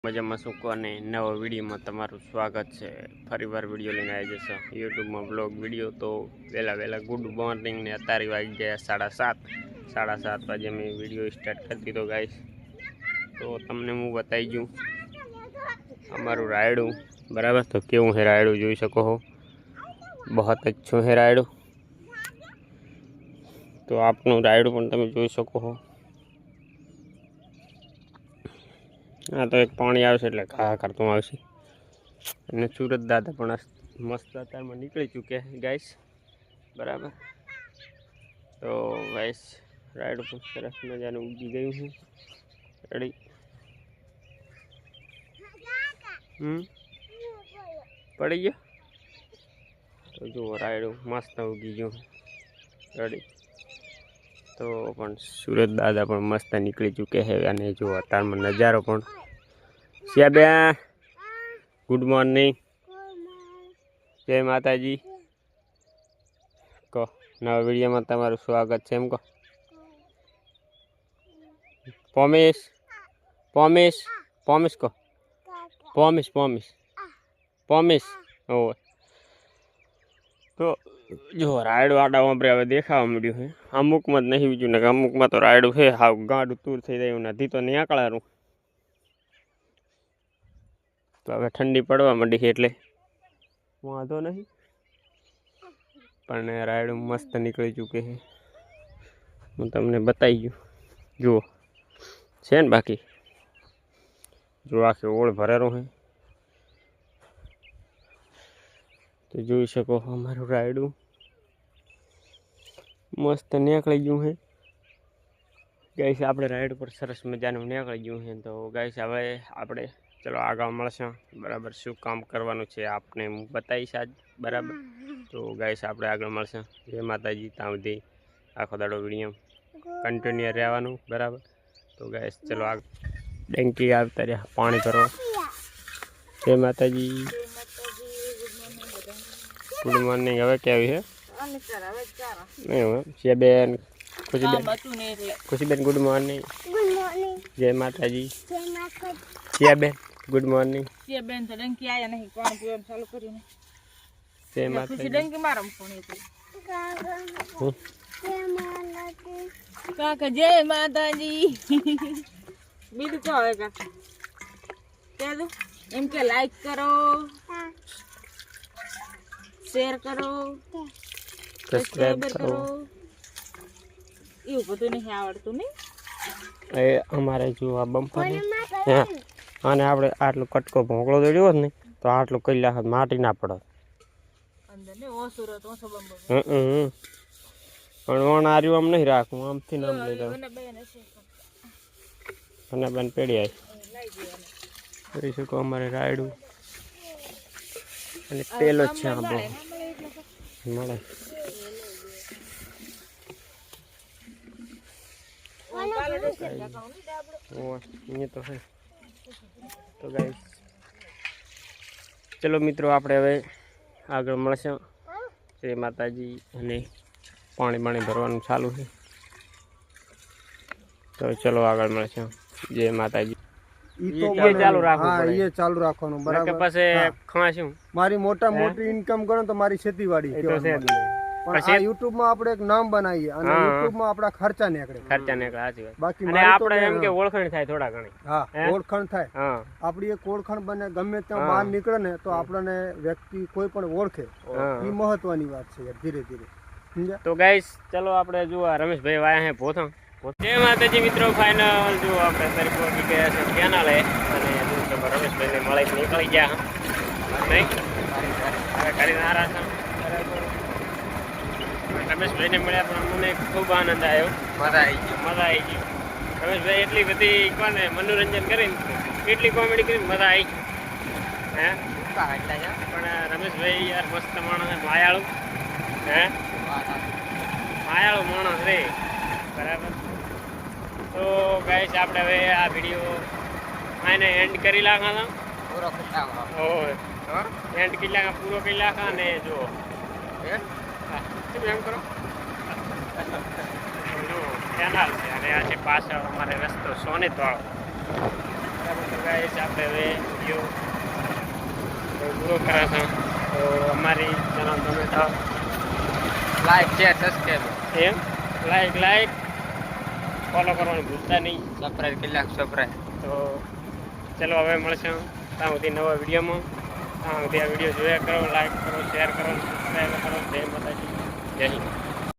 મજામાં શું કહો અને નવા વિડીયોમાં તમારું સ્વાગત છે। ફરીવાર વિડીયો લઈને આવી જશો યુટ્યુબમાં બ્લોગ વિડીયો। તો વહેલા ગુડ મોર્નિંગ ને અત્યારે વાગી ગયા 7:30 વાગે મેં વિડીયો સ્ટાર્ટ કરી દીધો ગાઈસ। તો તમને હું બતાવી દઉં અમારું રાયડું બરાબર। તો કેવું है રાયડું જોઈ શકો हो, बहुत अच्छું है રાયડું। તો આપનું રાયડું પણ તમે જોઈ શકો हो। हाँ तो एक पानी आवशे એટલે ઘા કરતું આવશે અને સુરત દાદા પણ મસ્ત અત્યારમાં નીકળી ચૂક્યા છે ગાઈસ બરાબર। તો ગાઈસ રાઈડ પર સરસ મજાનું ઉગી ગયું છે રેડી। પડી ગયો તો જો રાયડું મસ્ત ઉગી ગયું રેડી। તો પણ સુરત દાદા પણ મસ્ત નીકળી ચૂક્યા છે અને જો અત્યારમાં નજારો પણ શ્યાબે ગુડ મોર્નિંગ જય માતાજી કહો। નવા વિડીયોમાં તમારું સ્વાગત છે એમ કહો। પોમિસ પોમિસ પોમિસ કહો, પોમિસ પોમિસ પોમિસ ઓ। તો જો રાયડું આડા વાપરે હવે દેખાવા મળ્યું છે, અમુકમાં જ નહીં બીજું ને અમુકમાં તો રાયડું છે હાવ ગાંડું તૂર થઈ જાય નથી તો નીકળારું। તો હવે ઠંડી પડવા માંડી છે એટલે વાંધો નહીં, પણ રાયડું મસ્ત નીકળી ચૂકે છે। હું તમને બતાવી ગયું જુઓ છે ને, બાકી જો આખી ઓળ ભરેલો છે તો જોઈ શકો અમારું રાયડું મસ્ત નીકળી ગયું છે ગાઈસ। આપણે રાઈડ પર સરસ મજાનું નીકળી ગયું છે। તો ગાઈસ હવે આપણે ચલો આગળ મળશે બરાબર। શું કામ કરવાનું છે આપને હું બતાવીશ આજ બરાબર। તો ગાઈસ આપણે આગળ મળશે। જય માતાજી, ત્યાં સુધી આખો દાડો વિડીયો કન્ટિન્યુ રહેવાનું બરાબર। તો ગાઈસ ચલો આગળ ડેન્કી આવતા રહ્યા પાણી ભરવા। જય માતાજી ગુડ મોર્નિંગ। હવે કેવી છે શિયાબેન ખુશીબેન ગુડ મોર્નિંગ। જય માતાજી શિયાબેન ગુડ મોર્નિંગ। શિયાબેન તો ડંકી આયા નહીં, પાણી પીવાનું ચાલુ કર્યું ને જય માતાજી ડંકી મારમ ફોન કાકા જય માતાજી। બીજું કહો હવે કાકા કહે દો એમ કે લાઈક કરો, શેર કરો, સબસ્ક્રાઇબ કરો। એવું બધું નહીં આવડતું નહીં એ અમારે જો આ બમ્પર અને આપણે આટલો કટકો ભોંકળો દોડ્યો ને તો આટલું કરી લાખ માટી ના પડે અંદર ને ઓછું રહે તો ઓછો બંબો પણ વણ આર્યું આમ નહીં રાખવું, આમથી નામ લઈ દઉં અને બેન પેઢી આવી જોઈ શકો અમારે રાયડું અને પેલો જ છે આ બહુ મળે। તો है तो गाइस चलो मित्रों આપણે હવે આગળ મળશે। જય માતાજી અને પાણી ભરવાનું ચાલુ છે તો ચલો આગળ મળશે। જય માતાજી। ये चालू રાખવું પડે, ये चालू રાખવાનું બરાબર કે પછી ખાશું મારી મોટા મોટી ઇન્કમ કરો તો મારી ખેતીવાડી એ તો છે જ ને। પણ આ YouTube માં આપણે એક નામ બનાવીએ અને YouTube માં આપડા ખર્ચા નીકળે સાચી વાત। બાકી અને આપણે એમ કે ઓળખાણ થાય થોડા ઘણી, હા ઓળખાણ થાય। આપડી એક ઓળખાણ બને ગમે ત્યાં બહાર નીકળે ને તો આપણને વ્યક્તિ કોઈ પણ ઓળખે, એ મહત્વની વાત છે યાર ધીરે ધીરે સમજ્યા। તો ગાઈસ ચલો આપણે જો રમેશભાઈ વાયા હે ભોથા। જય માતાજી મિત્રો, ફાઇનલ જો આપણે તરી પહોંચી ગયા છે કેનાલે અને રમેશભાઈને મળે નીકળી ગયા નહીં કરીને આરા છે બરાબર। રમેશભાઈને મળ્યા પણ મને ખૂબ આનંદ આવ્યો, મજા આવી ગઈ। રમેશભાઈ એટલી બધી કોને મનોરંજન કરીને કેટલી કોમેડી કરીને મજા આવી હે। પણ રમેશભાઈ યાર મસ્ત માણસ માયાળું હે, માયાળું માણસ રે બરાબર। તો ગાઈસ આપણે હવે આ વિડીયો આને એન્ડ કરી નાખા એન્ડ કરી નાખા પૂરો કરી નાખા। અને જુઓ એમ કરો કેનાલ છે અને આ છે પાછળ અમારે રસ્તો સોનેત વાળો બરાબર તો ગાઈસ આપણે હવે વિડીયો પૂરો કરે છે તો અમારી ચેનલ ગમે તો લાઈક શેર સબસ્ક્રાઈબ એમ લાઈક ફોલો કરવાનું ભૂલતા નહીં. સબસ્ક્રાઈબ કેટલાક સબસ્ક્રાઈબ તો ચલો હવે મળશે ત્યાં સુધી નવા વિડીયોમાં. ત્યાં સુધી આ વિડીયો જોયા કરો, લાઈક કરો, શેર કરો, સબસ્ક્રાઈબ કરો. જય માતાજી, જય હિન્દ.